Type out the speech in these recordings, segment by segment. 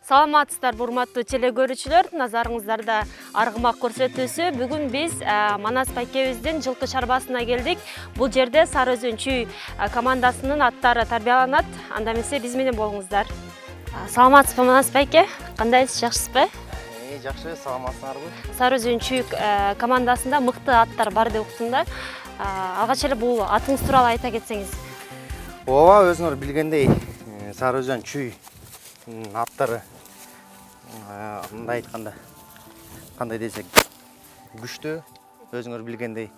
Саламатсыздар, урматтуу теле көрүүчүлөр, назарыңыздарда аргымак көрсөтүүсү. Бүгүн биз Манас байкебиздин жылкы чарбасына келдик. Бул жерде Сары Өзөн Чүй командасынын аттары тарбияланат. Анда эмесе биз менен болуңуздар. Саламатсызбы Манас байке? Кандайсыз, жакшысызбы? Жакшы, саламатсыңарбы? Сары Өзөн Чүй командасында мыкты аттар бар деп уктум да. Алгач эле бул атыңыз тууралуу айта кетсеңиз. Ооба, өзүңөр билгендей, Сары Өзөн Чүй аттары мындай айтканда кандай десек күчтүү, өзүңөр билгендей,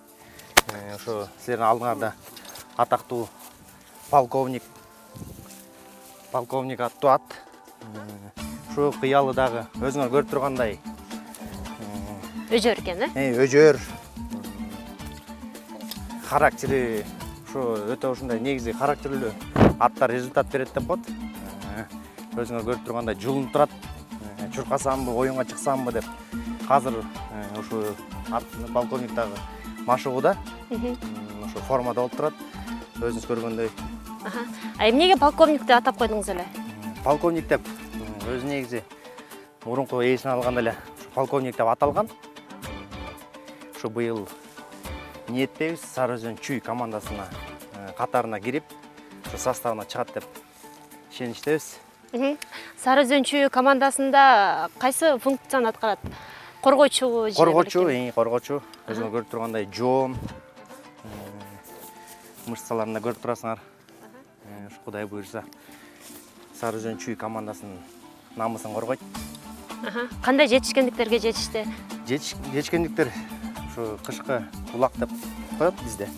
ошо силердин алдыңарда атактуу полковник аттуу ат. Ошо кыялы дагы өзүңөр көрүп тургандай Өжөр экен, өжөр. Характери ошо өтө ушундай негизи характерлүү аттар результат берет деп коет. Өзүңөр көрүп тургандай жулунуп турат. Чуркасамбы, оюнга чыксамбы деп. Азыр ушу полковник дагы машыгууда. Ошо формада болуп турат. Өзүңүз көргөндөй. Эмнеге полковник деп атап койдуңуз эле? Полковник деп өзү негизи мурунку ээсин алганда эле полковник деп аталган. Ушу быйыл ниеттебиз Сары Өзөн Чүй командасына катарына кирип, составына чыгат деп ишеничтебиз. Сары Өзөн Чүй командасында кайсы функцияны аткарат? Коргоочу же? Коргоочу. Өзүңөр көрүп тургандай жоон мышцаларында көрүп турасыңар. Кудай буйрса Сары Өзөн Чүй командасынын намысын коргойт. Кандай жетишкендиктерге жетишти? Жетишкендиктер ушу кышкы улак деп коет бизде.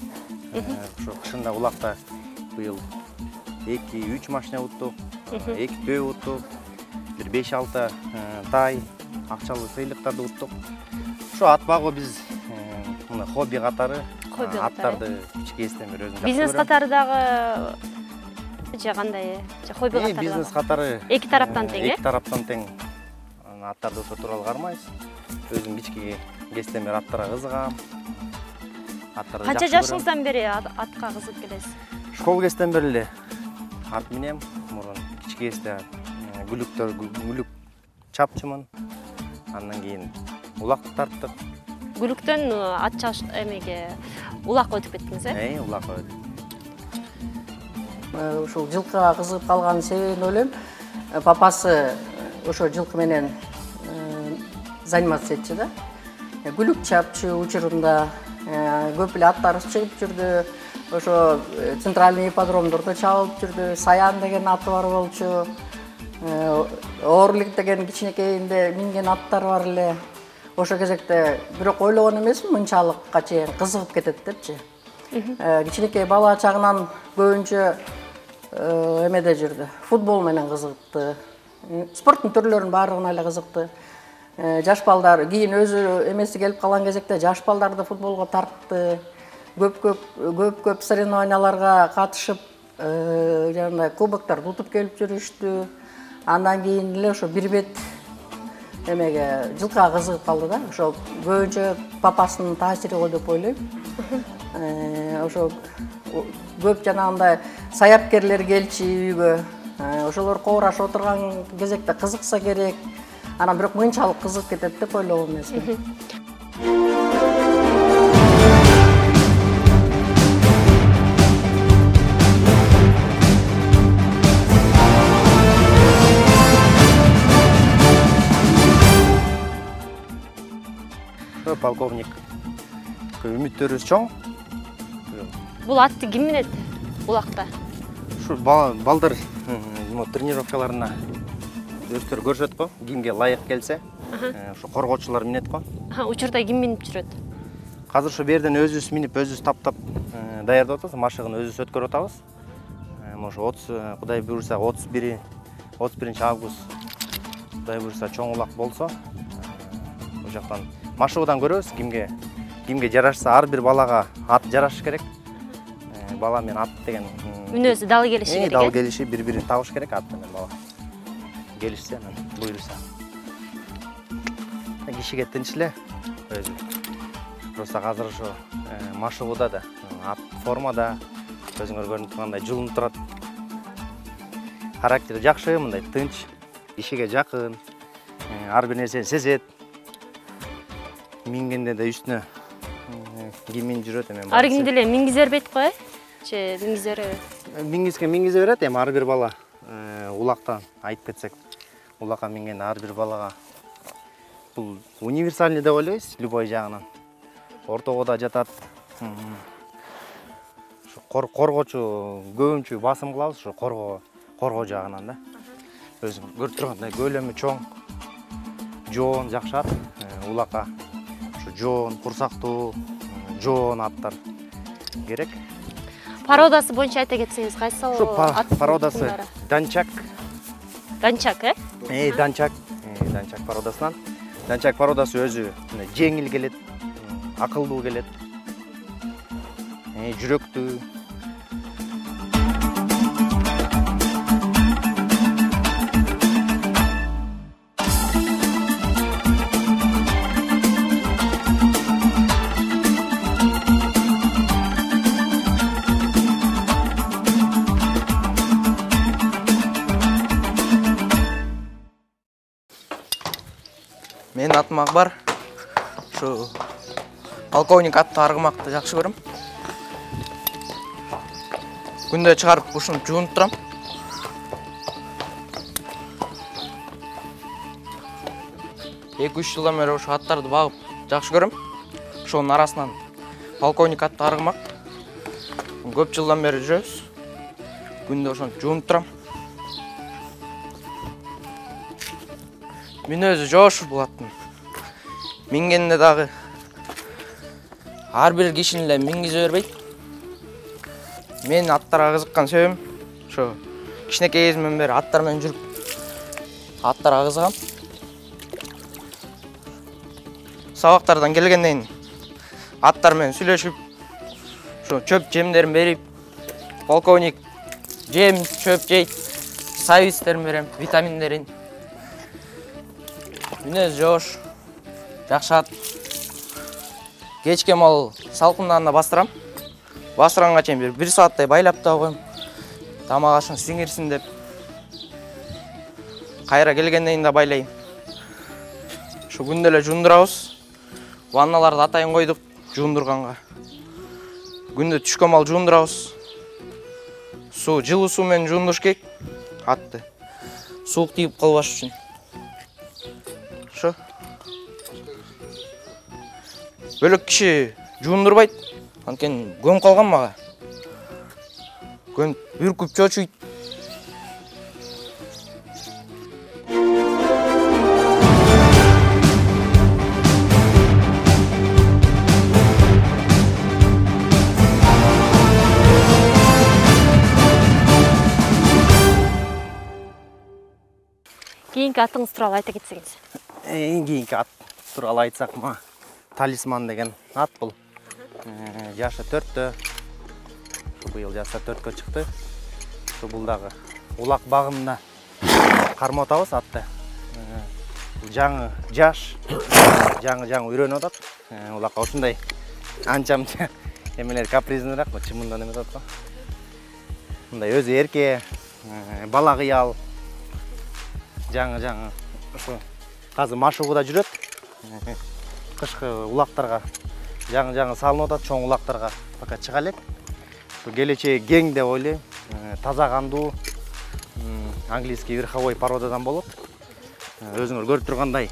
Ушу кышында улакта быйыл 2-3 машина уттук, 2 төө уттук, бир 5-6 тай, акчалуу сыйлыктарды уттук. Ушу ат багуу биз мына хобби катары аттарды кичкеестен бери өзүм жакшы көрөм. Бизнес катары дагы же кандай? Хобби катары? Бизнес катары эки тараптан тең, эки тараптан тең. Аттарды ошо тууралуу кармайбыз. Өзүм кичкеестен бери аттарга кызыгам. Канча жашыңыздан бери атка кызыгып келесиз? Школ кезден бери эле ат минем. Мурун кичкеесте гүлүк чапчымын. Андан кийин улак тарттык. Гүлүктөн ат чабыш эмеге улакка өтүп кеттиңиз, Улакка өтүп. Ушул жылкыга кызыгып калган себебин ойлойм. Папасы ошо жылкы менен заниматься этчи да. Гүлүк чапчы учурунда көп эле аттарыбыз чыгып жүрдү. Ошо центральный ипподромдордо чабылып жүрдү. Саян деген аты бар болчу. Орлик деген кичинекейинде минген аттар бар эле. Ошо кезекте бирок ойлогон эмесмин мынчалыкка чейин кызыгып кетет депчи. Кичинекей бала чагынан көбүнчө эмеде жүрдү. Футбол менен кызыктı. Спорттун түрлөрүнүн баардыгына эле кызыктı. Жаш балдар кийин өзү эмеси келип калган кезекте жаш балдарды футболго тартты. Көп соревнованияларга катышып, жанагындай кубоктарды утуп келип жүрүштү. Андан кийин эле ошо бир бет эмеге жылкыга кызыгып калды да. Ошо көбүнчө папасынын таасири го деп ойлойм. Ошо көп жанагындай саяпкерлер келчи үйгө. Ошолор коорашып отурган кезекте кызыкса керек. Анан бирок мынчалык кызыгып кетет деп ойлогон эмесмин. Полковник үмүттөрүбүз чоң. Бул атты ким минет улакта? Ушу балдар тренировкаларына өздөрү көрсөт го, кимге лайык келсе, ушу коргоочулар минет го. Учурда ким минип жүрөт? Азыр ушу берден өзүбүз минип, өзүбүз таптап даярдап атабыз, машыгын өзүбүз өткөрүп атабыз. Ошо Кудай буйрса 31 август Кудай буйрса чоң улак болсо, бул жактан машыгуудан көрөбүз, кимге жарашса, ар бир балага ат жарашыш керек. Бала менен ат деген Мүнөзү дал келиши керек. Дал келиши, бири-бирин табыш керек ат менен бала. Келишсе, буйрса. Кишиге тынч эле өзү. Просто азыр ошо машыгууда да, ат формада, өзүңөр көрүнүп тургандай жулунуп турат. Характери жакшы, мындай тынч. кишиге жакын, ар бир нерсени сезет. Мингенде да үстүнө кийимин жүрөт эми. Ар кимди эле мингизе бербейт го, же мингизе береби? Мингизе берет, эми ар бир бала улактан айтып кетсек, улакка минген ар бир балага бул универсальный деп ойлойбуз, любой жагынан. Ортого да жатат. Коргоочу көбүнчө басым кылабыз, ушу коргоо жагынан да. Өзүң көрүп тургандай көлөмү чоң, жоон жакшат улакка. Ушу жоон, курсактуу, жоон аттар керек. Породасы боюнча айта кетсеңиз, кайсыл ат породасы? Данчак. Данчак, Данчак породасынан. Данчак породасы өзү жеңил келет, акылдуу келет, жүрөктүү. Менин атым Акбар. Ушу полковник аттуу аргымакты жакшы көрөм. Күндө чыгарып ушуну жуунуп турам. Эки-үч жылдан бери ушу аттарды багып жакшы көрөм. Ошонун арасынан полковник аттуу аргымак. Көп жылдан бери жүрөбүз. Күндө ошону жуунуп турам. Мүнөзү жошур бул аттын. Мингенде дагы ар бир кишини эле мингизе бербейт. Мен аттарга кызыккан себебим ошо кичинекей кезимден бери аттар менен жүрүп, аттарга кызыгам. Сабактардан келгенден кийин аттар менен сүйлөшүп, ошо чөп жемдерин берип, полковник жем, чөп жейт, сайвистерин берем, витаминдерин. Мүнөз жош, жакшат. Кечке мал салкындаганда бастырам. Бастырганга чейин бир сааттай байлап да коем. Тамак ашын сиңирсин деп. Кайра келгенден кийин да байлайм. Шу күндө эле жуундурабыз. Ванналарды атайын койдук жуундурганга. Күндө түшкөн мал жуундурабыз. Суу, жылуу суу менен жуундуруш керек атты. Суук тийип калбаш үчүн. Бөлөк киши жуундурбайт. Анткени көнүп калган мага. Көнүп үркүп чочуйт. Кийинки атыңыз тууралуу айта кетсеңиз. Кийинки ат тууралуу айтсак, Талисман деген ат бул. Жашы 4-тө. Быйыл жасы 4-кө чыкты. Бул дагы улак багымына карматабыз атты. Жаңы жаш, жаңы үйрөнүп атат. Улакка ушундай анча-мынча эмелер капризнирак, чымындан эме атат го. Мындай өзү эрке, бала кыял. Жаңы ушу азыр машыгууда жүрөт. Кышкы улактарга жаңы салынып атат, чоң улактарга пока чыга элек. Келечеги кең деп ойлойм. Таза кандуу, английский верховой породадан болот. Өзүңөр көрүп тургандай,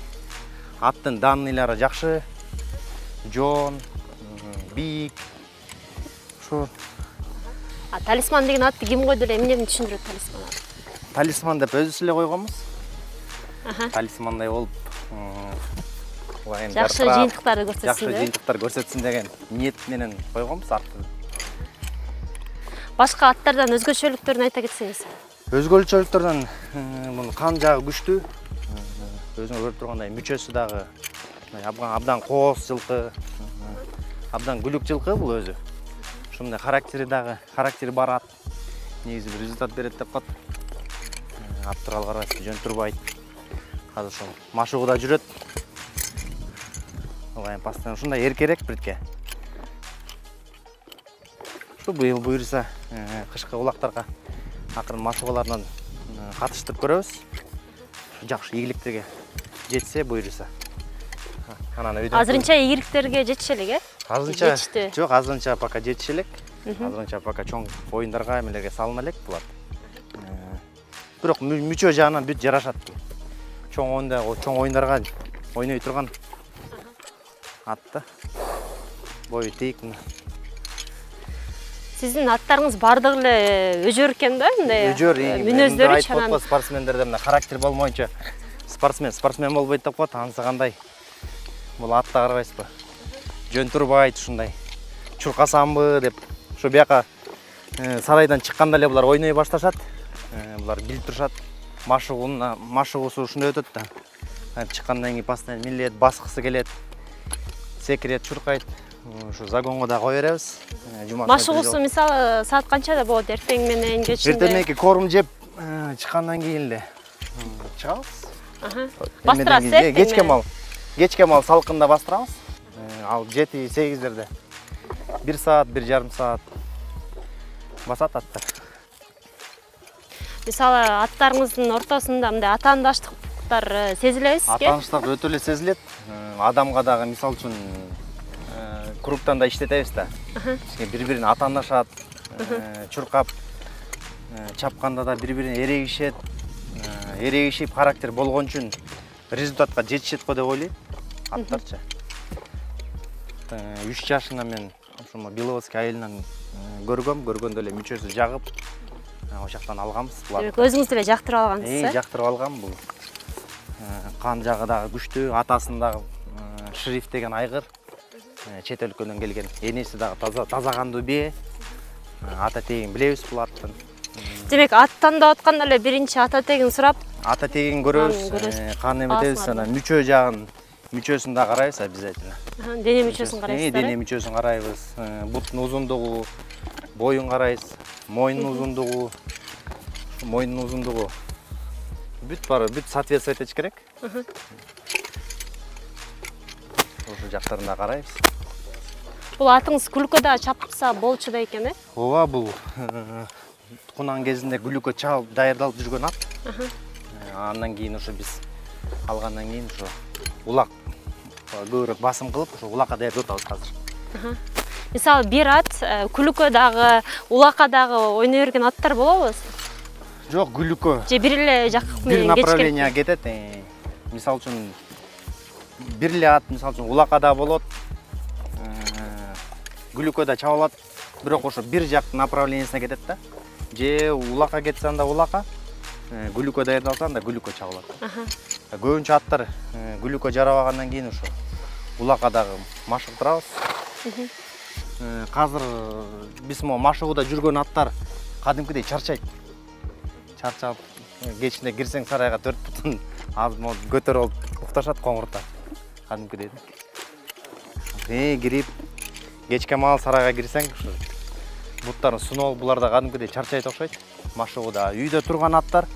аттын данныйлары жакшы, жоон, бийик. Ушу Талисман деген атты ким койду эле, эмнени түшүндүрөт талисман аты? Талисман деп өзүбүз эле койгонбуз. Талисмандай болуп, жакшы жыйынтыктарды көрсөтсүн. Жакшы жыйынтыктар көрсөтсүн деген ниет менен койгонбуз артты. Башка аттардан өзгөчөлүктөрүн айта кетсеңиз. Өзгөчөлүктөрдөн мунун кан жагы күчтүү. Өзүңөр көрүп тургандай мүчөсү дагы абдан кооз жылкы, абдан күлүк жылкы бул өзү. Ушундай характери бар ат. Негизи бир результат берет деп кат. Ат тууралуу карабайсыз, жөн турбайт. Азыр ошол машыгууда жүрөт. Постоянно ушундай эркерээк бирке. Ушу быйыл буйруса кышкы улактарга акырын машыгуулардан катыштырып көрөбүз. жакшы ийгиликтерге жетсе, буйруса. Анан Азырынча ийгиликтерге жетише элек, азырынча жетишти. жок, азырынча пока жетише элек. Азырынча пока чоң оюндарга эмелерге салына элек булар. Бирок мүчө жагынан бүт жарашат. Чоң оюндарга ойной турган атты. Бою тейик. Сиздин аттарыңыз бардыгы эле өжөр экен да, мындай. Өжөр, мүнөздөрү айтып атпа, спортсмендерде мына характер болмойча спортсмен болбойт деп коет, анысы кандай. Бул атта карабайсызбы? Жөн турбайт ушундай. Чуркасамбы деп, ошо бияка сарайдан чыкканда эле булар ойной башташат. Булар билип турушат. Машыгуусу ушундай өтөт да. Чыккандан кийин постоянно милет, баскысы келет. Секирет, чуркайт. Ушу загонго да кое беребиз. Машыгуусу мисалы саат канчада болот? Эртең менен, кечинде? Эртең мененки корм жеп чыккандан кийин эле чыгабыз. Бастырасыз? Кечке мал салкында бастырабыз. Ал 7-8дерде 1 саат, 1,5 саат басат аттар. Мисалы аттарыңыздын ортосунда мындай атаандаштыктар сезилебизби? Атааныштык өтө эле сезилет. Адамга дагы мисалы үчүн кругтан да иштетебиз да. Бири-бирине атаандашат, чуркап, чапканда да бири-бирине эрегишет. Эрегишип характер болгон үчүн результатка жетишет го деп ойлойм. Аттарчы. 3 жашында мен ошо Беловодский айылынан көргөндө эле мүчөсү жагып, ошоктон алганбыз булар. Демек, өзүңүз деле жактырып алгансыз, жактырып алгам бул. Кан жагы дагы күчтүү, атасындагы Шриф деген айгыр. Чет өлкөдөн келген. Энеси дагы таза кандуу бие. Ата тегин билебиз бул аттын. Демек, аттандап атканда эле биринчи ата тегин сурап, ата тегин көрөбүз, кан эметебиз, анан мүчө жагын, мүчөсүн да карайбыз обязательно. Дене мүчөсүн карайсыздар. Дене мүчөсүн карайбыз, буттун узундугу, боюн карайбыз, мойнун узундугу. Бүт бары, бүт соответствовать этиш керек. Ошо жактарында карайбыз. Бул атыңыз күлкөдө чапса болчу да экен, э? Ооба, бул кунан кезинде күлүккө чалып даярдалып жүргөн ат. Андан кийин ошо биз алгандан кийин ошо улак көбүрөөк басым кылып, ошо улакка даярдап атабыз азыр. Мисалы, бир ат күлүккө дагы, улакка дагы ойной берген аттар болобу? Жок, күлүккө. Же бир эле жак Бир направление кетет. Мисалы үчүн бир эле ат, мисалы үчүн улакка да болот. Күлүккө да чабылат. Бирок ошо бир жак направлениесине кетет да. Же улакка кетсе анда улакка, күлүккө даярдалса анда күлүккө чабылат. Көбүнчө аттар күлүккө жарабагандан кийин ошо улакка дагы машыктырабыз. Азыр биз машыгууда жүргөн аттар кадимкидей чарчайт. Чарчап, кечинде кирсең сарайга 4 бутун аз көтөрүп алып укташат коңурта. Кадимкидей. Кирип, кечке мал сарайга кирсең, буттарын сунуп булар да кадимкидей чарчайт окшойт. Машыгууда үйдө турган аттар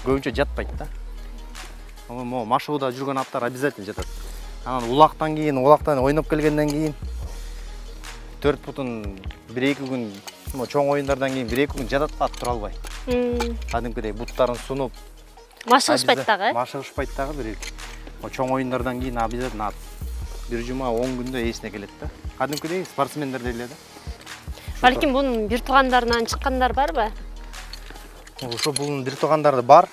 көбүнчө жатпайт да. Машыгууда жүргөн аттар обязательно жатат. Анан улактан ойноп келгенден кийин 4 бутун 1-2 күн чоң оюндардан кийин 1-2 күн жатат ат тура албай. Кадимкидей буттарын сунуп машыгышпайт дагы. Машыгышпайт дагы бир. Чоң оюндардан кийин обязательно ат бир жума 10 күндө эсине келет да. Кадимкидей спортсмендер деле да. Балким бунун бир туугандарынан чыккандар барбы? Ошо бунун бир туугандары бар.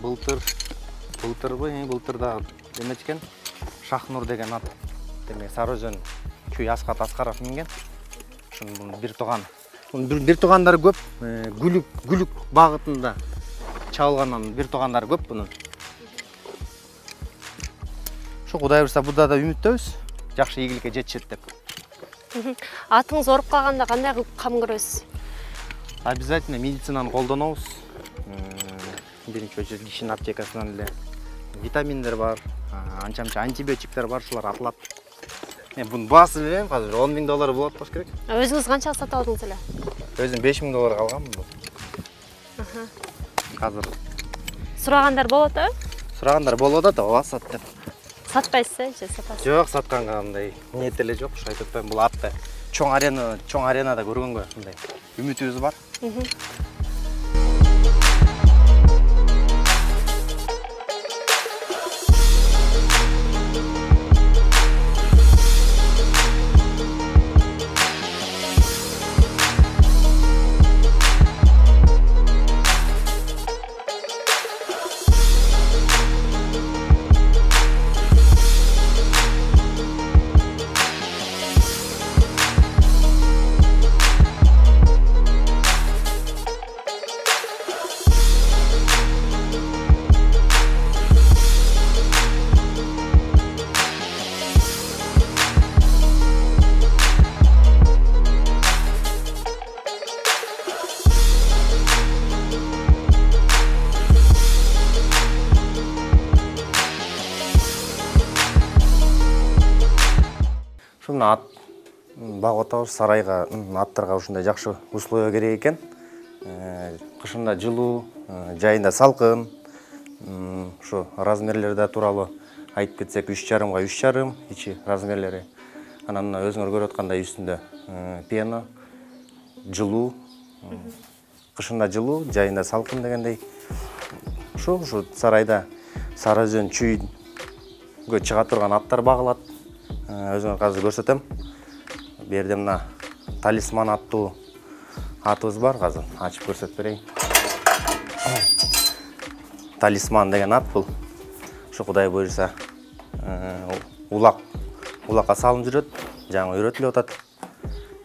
Былтыр да эметкен Шахнур деген ат. Демек Сарыөзөн Чүй Аскат Аскаров минген. Ошонун бир тууган. Бир туугандары көп. Күлүк багытында чабылгандан бир туугандары көп бунун. Ошо Кудай буйрса буда да үмүттөбүз. Жакшы ийгиликке жетишет деп. Атыңыз ооруп калганда кандай кылып кам көрөсүз? Обязательно медицинаны колдонобуз. Биринчи очередь кишинин аптекасынан эле витаминдер бар, анча-мынча антибиотиктер бар, шулар атылат. Бунун баасы билем, азыр $10,000 болот болуш керек. Өзүңүз канчага сатып алдыңыз эле? Өзүм $5,000 алганмын бул. Азыр Сурагандар болот, сурагандар болот да, ооба сат деп. Сатпайсыз, же сатасыз? Жок, сатканга андай ниет эле жок, айтып атпайм. Бул атты чоң аренада көргөнгө мындай үмүтүбүз бар. мына ат багып атабыз, сарайга аттарга ушундай жакшы условия керек экен. Кышында жылуу, жайында салкын. Ушу размерлерде тууралуу айтып кетсек, 3,5 га 3,5 ичи размерлери. Анан мына өзүңөр көрүп аткандай үстүндө пена, жылуу. Кышында жылуу, жайында салкын дегендей. Ушу сарайда Сары Өзөн чүйгө чыга турган аттар багылат. Өзүңөр азыр көрсөтөм. Бу жерде мына талисман аттуу атыбыз бар, азыр ачып көрсөтүп берейин. Талисман деген ат бул. Ушу Кудай буйруса улакка салынып жүрөт, жаңы үйрөтүлүп атат.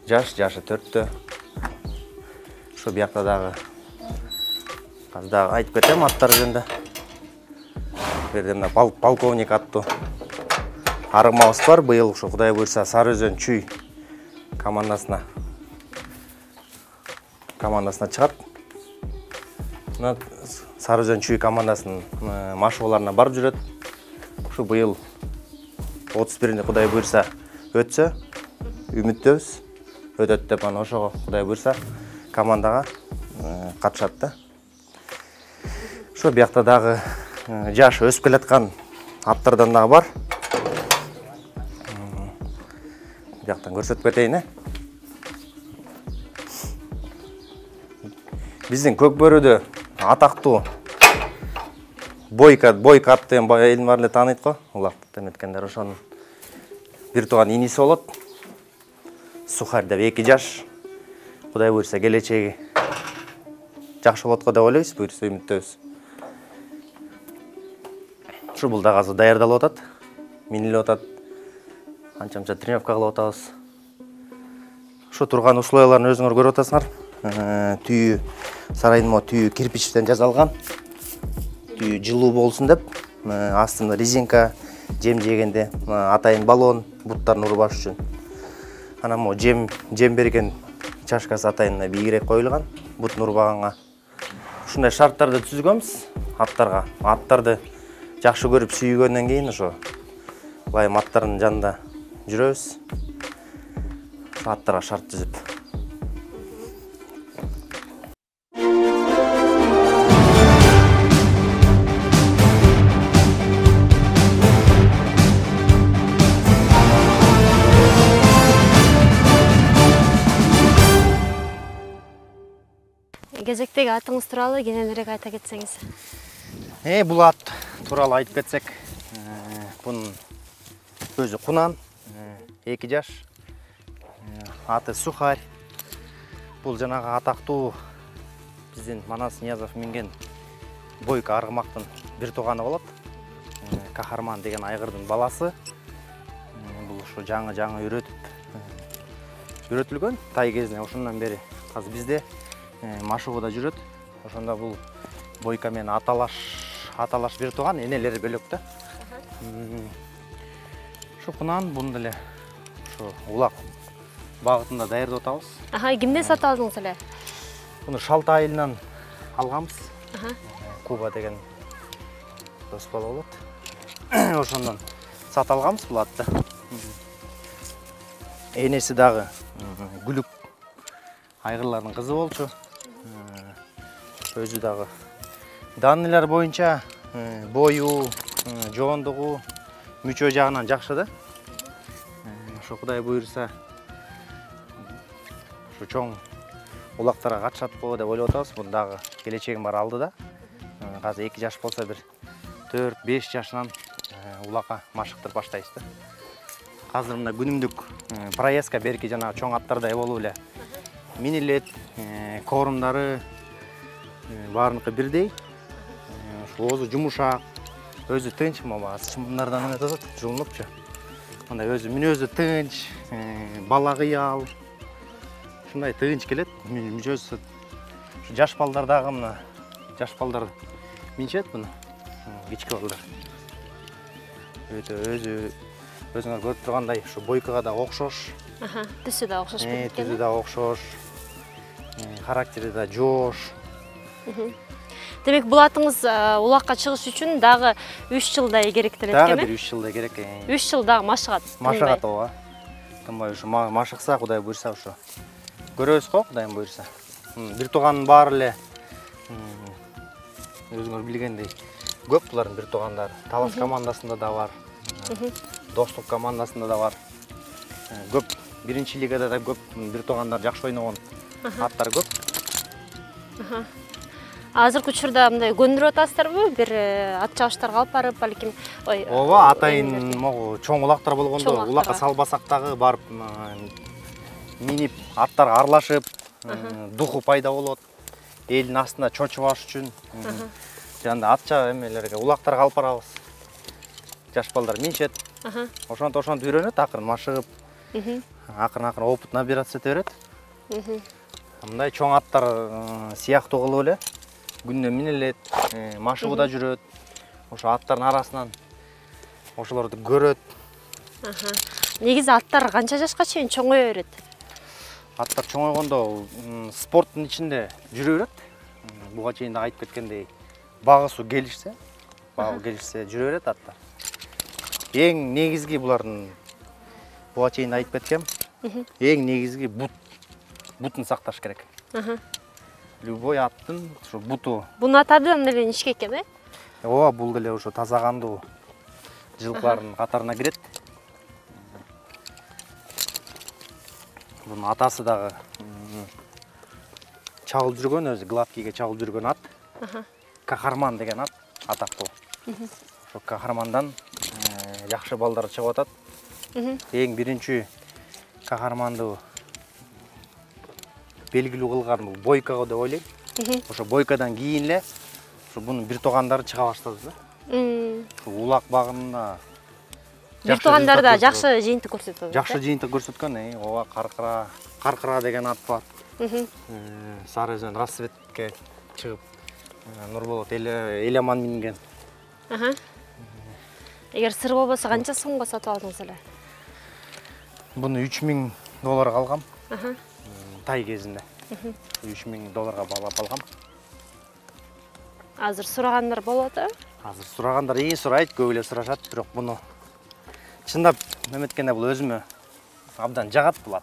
Жашы 4-тө. Ушу биякта дагы азыр дагы айтып кетем аттар жөнүндө. Бу жерде мына полковник аттуу аргымабыз бар. Быйыл ушу Кудай буйруса Сары Өзөн чүй командасына чыгат. Мына Сары Өзөн чүй командасынын машыгууларына барып жүрөт. Ушу быйыл 31-нде Кудай буйруса өтсө, үмүттөбүз. Өтөт деп аны ошого Кудай буйруса командага катышат да. Ушу биякта дагы жашы өсүп келаткан аттардан дагы бар. Бияктан көрсөтүп кетейин. Биздин Көкбөрүдө атактуу Бойко ат деген элдин баары эле тааныйт го. Улактык эметкендер ошонун бир тууган иниси болот. Сухарь деп 2 жаш. Кудай буйруса келечеги жакшы болот го деп ойлойбуз, буйруса үмүттөбүз. Ушу бул дагы азыр даярдалып атат, минилип атат. Анча-мынча тренировка кылып атабыз. Ушу турган условияларын өзүңөр көрүп атасыңар. Түйү сарайдын түйү кирпичтен жасалган. Түйү жылуу болсун деп, астында резинка, жем жегенде атайын баллон, буттарын урбаш үчүн. Анан мо жем берген чашкасы атайын бийигирээк коюлган, бутун урбаганга. Ушундай шарттарды түзгөнбүз аттарга. Аттарды жакшы көрүп сүйгөндөн кийин ошо Байым аттардын жанында жүрөбүз. Аттарга шарт түзүп. Кезектеги атыңыз тууралуу кененирээк айта кетсеңиз. Бул ат тууралуу айтып кетсек, бунун өзү Кунан, 2 жаш. Аты Сухарь. Бул жанагы атактуу биздин Манас Ниязов минген Бойко аргымактын бир тууганы болот. Кахарман деген айгырдын баласы. Бул ушу жаңы үйрөтүлгөн тай кезине, ошондон бери азыр бизде машыгууда жүрөт. Ошондо бул Бойко менен аталаш бир тууган, энелери бөлөк да. Ушу Кунан буну деле ушу улак багытында даярдап атабыз. Кимден сатып алдыңыз эле? Буну Шалты айылынан алганбыз. Куба деген дос бала болот. Ошондон сатып алганбыз бул атты. Энеси дагы Гүлүк айгырлардын кызы болчу. Өзү дагы данныйлар боюнча бою, жоондугу, мүчө жагынан жакшы да. Ошо Кудай буйруса ушу чоң улактарга катышат го деп ойлоп атабыз. Бул дагы келечегин бар алдыда. Азыр 2 жаш болсо бир 4-5 жашынан улакка машыктырып баштайбыз да. Азыр мына күнүмдүк проездка берки жана чоң аттардай болуп эле минилет, корумдары баарыныкы бирдей. Оозу жумушак, өзү тынч, чымындардан эме атат, жуулнупчу. Мындай өзү мүнөзү тынч, бала кыял. Ушундай тынч келет, мүчөсү. Жаш балдар дагы мына жаш балдар минчет буну. Кички балдар. Өтө өзүңөр көрүп тургандай, ушу Бойкога да окшош. Түсү да окшош болот экен. Түсү да окшош. Характери да жоош. Демек, бул атыңыз улакка чыгыш үчүн дагы 3 жылдай керектелет экен. Дагы бир 3 жылдай керек. 3 жыл дагы машыгат. Машыгат ооба. Тынбай ушу машыкса, Кудай буйрса ушу. Көрөбүз го, Кудайым буйрса. Бир тууганын баары эле өзүңөр билгендей көп булардын бир туугандары. Талас командасында да бар. Достук командасында да бар. Көп биринчи лигада да көп бир туугандар жакшы ойногон аттар көп. Азыркы учурда мындай көндүрүп атасыздарбы? Бир ат чабыштарга алып барып, балким, Ооба, атайын могу чоң улактар болгондо, улакка салбасак дагы барып минип, аттарга аралашып, духу пайда болот. Элдин астында чочубаш үчүн. Жанда атча эмелерге, улактарга алып барабыз. Жаш балдар минишет. Ошонтип үйрөнөт, акырын машыгып. Акырын опыт набираться ете берет. Мындай чоң аттар сыяктуу кылып эле күнүнө минилет, машыгууда жүрөт. Ошо аттардын арасынан ошолорду көрөт. Негизи аттар канча жашка чейин чоңое берет? Аттар чоңойгондо спорттун ичинде жүрө берет. Буга чейин да айтып кеткендей, багысуу келишсе, жүрө берет аттар. Эң негизги булардын буга чейин да айтып кеткем. Эң негизги бутун сакташ керек. Любой аттын ушу буту. Буну атадан эле ишке экен, Ооба, бул деле ошо таза кандуу жылкылардын катарына кирет. Бунун атасы дагы чабылып жүргөн, өзү гладкийге чабылып жүргөн ат. Кахарман деген ат атактуу. Ошо кахармандан жакшы балдар чыгып атат. Эң биринчи кахарманды белгилүү кылган бул бойко деп ойлойм. Ошо бойкодан кийин эле ошо бунун бир туугандары чыга баштады да. Улак багында бир туугандар да жакшы жыйынтык көрсөтөт. Жакшы жыйынтык көрсөткөн, ооба, каркыра деген ат бар. Сары өзөн рассветке чыгып, Нурболот Элеман минген. Эгер сыр болбосо канча сомго сатып алдыңыз эле? Буну $3000 алгам. Тай кезинде. $3000 баалап алгам. Азыр сурагандар болот, Азыр сурагандар сурайт, көп эле сурашат, бирок буну чындап эметкенде бул өзүмө абдан жагат бул ат.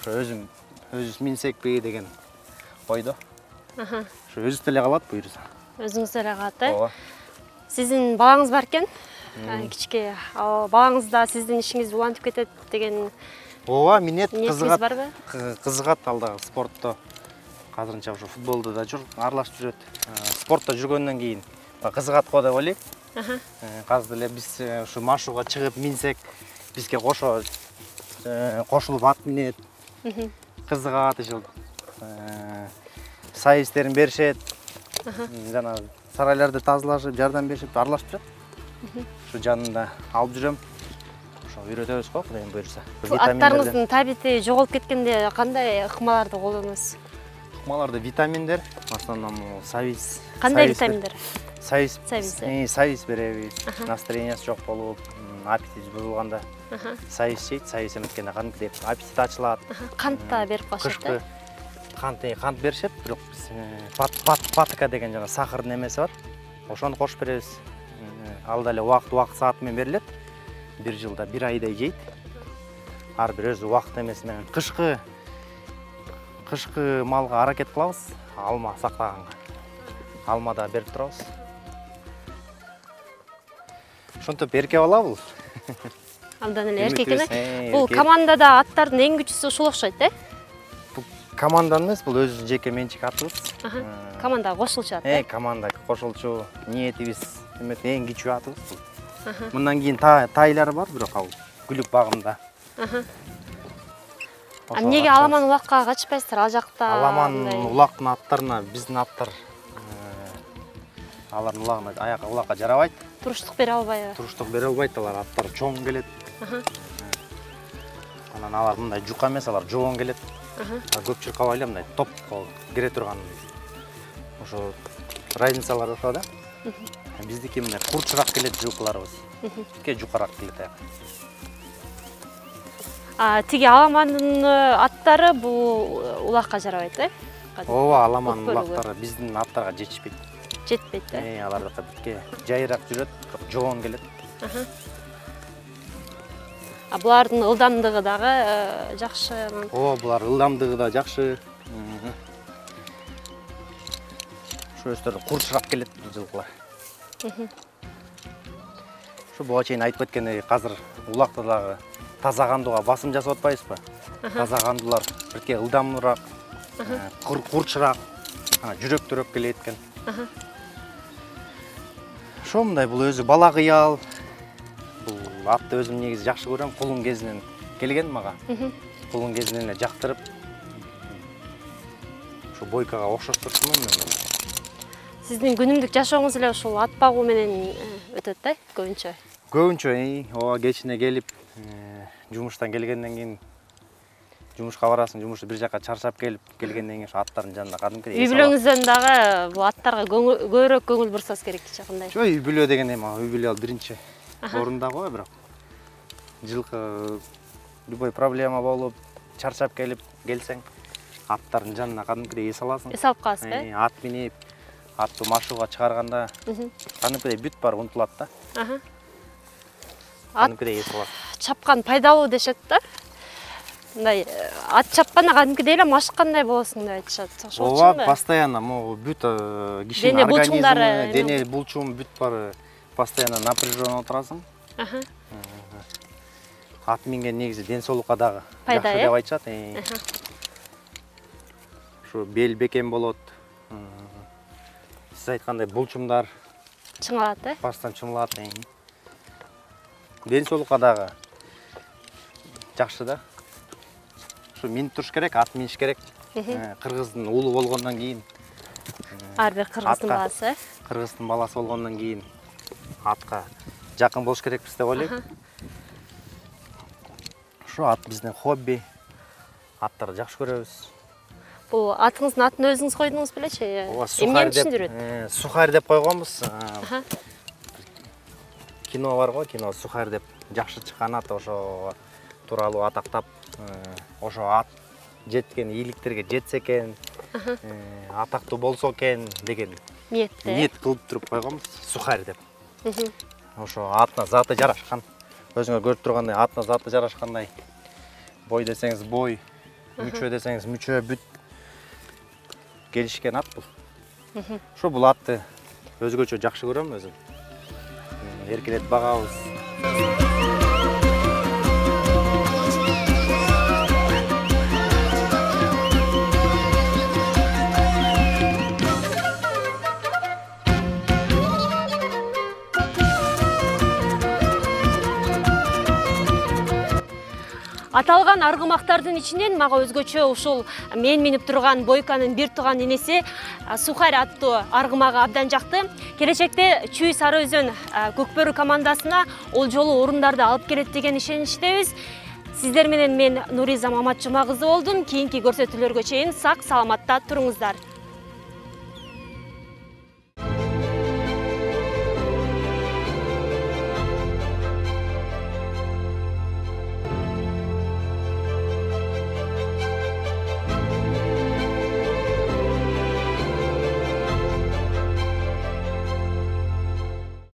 Ошо өзүбүз минсекпи деген ойдо. Ошо өзүбүз деле калат буйрса. Өзүңүз деле калат, Ооба. Сиздин балаңыз бар экен? Кичке. Балаңыз да сиздин ишиңизди улантып кетет деген. Ооба, минет, кызыгат барбы? Кызыгат ал дагы спортто. Азырынча ошо футболдо да аралашып жүрөт. Спортто жүргөндөн кийин кызыгат го деп ойлойм. Азыр эле биз ушу машыгууга чыгып минсек, бизге кошулуп ат минет. Кызыгат ушул. Сайыстерин беришет. Жана сарайларды тазалашып, жардам беришип, аралашып жүрөт. Ушу жанында алып жүрөм. Ошо үйрөтөбүз го, Кудайым буйрса. Аттарыңыздын табити жоголуп кеткенде кандай ыкмаларды колдоносуз? Ыкмаларды витаминдер, в основном сабиз. Кандай витаминдер? Сабиз беребиз. Настроениясы жок болуп, аппетит бузулганда сабиз жейт, сабиз эметкенде кантип аппетит ачылат. Кант да берип коюшат. Кант беришет, бирок биз патка деген жана сахардын эмеси бар. Ошону кошуп беребиз. Ал деле убакыт сааты менен берилет. Бир жылда, бир айдай жейт. Ар бир өзү убакыт эмеси менен. Кышкы малга аракет кылабыз, алма сактаганга. Алма да берип турабыз. Ошонтип эрке бала бул. Абдан эле эркек экен. Бул командада аттардын эң күчүсү ушул окшойт, Бул команда эмес, бул өзү жеке менчик атыбыз. Командага кошулчу ат. Команда кошулчу, ниетибиз эң кичүү атыбыз. Мындан кийин тайлар бар, бирок ал күлүк багымда. Эмнеге аламан улакка качпайсыздар? Ал жакта аламан улактын аттарына биздин аттар алардын улагына улакка жарабайт. Туруштук бере албайбы? Туруштук бере албайт, алар аттар чоң келет. Анан алар мындай жука эмес, алар жоон келет. Көпчүлүк абайлы мындай топко кире турган. Ошо разницалар ошо да. Биздики мындай курчурак келет жылкыларыбыз. Тике жукарак келет. Тиги аламандын аттары бул улакка жарабайт, Ооба, аламан улактары биздин аттарга жетишпейт. Жетпейт, Алардыкы битке жайыраак жүрөт, жоон келет. Булардын ылдамдыгы дагы жакшы. Ооба, булар ылдамдыгы да жакшы. Ошо өздөрү курчурап келет бул жылкылар. Ошо буга чейин айтып кеткендей, азыр улакта дагы таза кандууга басым жасап атпайбызбы? Таза кандуулар бирке ылдамыраак, курчурак, жүрөктөрөөк келет экен. Ошондой бул өзү бала кыял. Бул атты өзүм негизи жакшы көрөм. Кулун кезинен келген мага. Кулун кезинен эле жактырып, ошо бойкага окшоштурсунмун мен. Сиздин күнүмдүк жашооңуз эле ушул ат багуу менен өтөт да көбүнчө? Көбүнчө ооба кечине келип, жумуштан келгенден кийин жумушка барасың, жумушту бир жакка чарчап келгенден кийин ошо аттардын жанында кадимкидей Үй бүлөңүздөн дагы бул аттарга көбүрөөк көңүл бурсаңыз керекчи кандай? Жок, үй бүлө деген эми үй бүлө ал биринчи орунда го, бирок жылкы любой проблема болуп, чарчап келсең, аттардын жанына кадимкидей эс аласың. Эс алып каласызбы? Ат минип, атты машууга чыгарганда кадимкидей бүт баары унутулат да. Кадимкидей эс аласың. Чапкан пайдалуу дешет да. Мындай ат чапканда кадимкидей эле машыккандай болосуң деп айтышат. Ооба, постоянно могу бүт кишинин организми, дене булчуң бүт баары постоянно напряжен отурасың. Ат минген негизи ден соолукка дагы жакшы деп айтышат. Ошо бел бекем болот. Сиз айткандай булчумдар чыңалат, Бастан чыңалат. Ден соолукка дагы жакшы да. Ошо минип туруш керек, ат миниш керек. Кыргыздын уулу болгондон кийин. Ар бир кыргыздын баласы. Кыргыздын баласы болгондон кийин атка жакын болуш керекпиз деп ойлойм. Ошо ат биздин хобби. Аттарды жакшы көрөбүз. Бул атыңыздын атын өзүңүз койдуңуз белечи? Эмнени түшүндүрөт? Сухарь деп койгонбуз. Кино бар го, кино Сухарь деп жакшы чыккан ат, ошо тууралуу атактап, ошо ат жеткен ийгиликтерге жетсе экен, атактуу болсо экен деген ниет кылып туруп койгонбуз, Сухарь деп. Ошо атына заты жарашкан. Өзүңөр көрүп тургандай атына заты жарашкандай. Бой десеңиз бой, мүчө десеңиз мүчө, бүт келишкен ат бул. Ошо бул атты өзгөчө жакшы көрөм өзүм. Эркелетип багабыз. Аталган аргымактардын ичинен мага өзгөчө ушул мен минип турган Бойканын бир тууган энеси Сухарь аттуу аргымагы абдан жакты. Келечекте Чүй Сары Өзөн көкбөрү командасына ол жолу орундарды алып келет деген ишеничтебиз. Сиздер менен мен Нуриза Маматжума кызы болдум. Кийинки көрсөтүүлөргө чейин сак саламатта туруңуздар.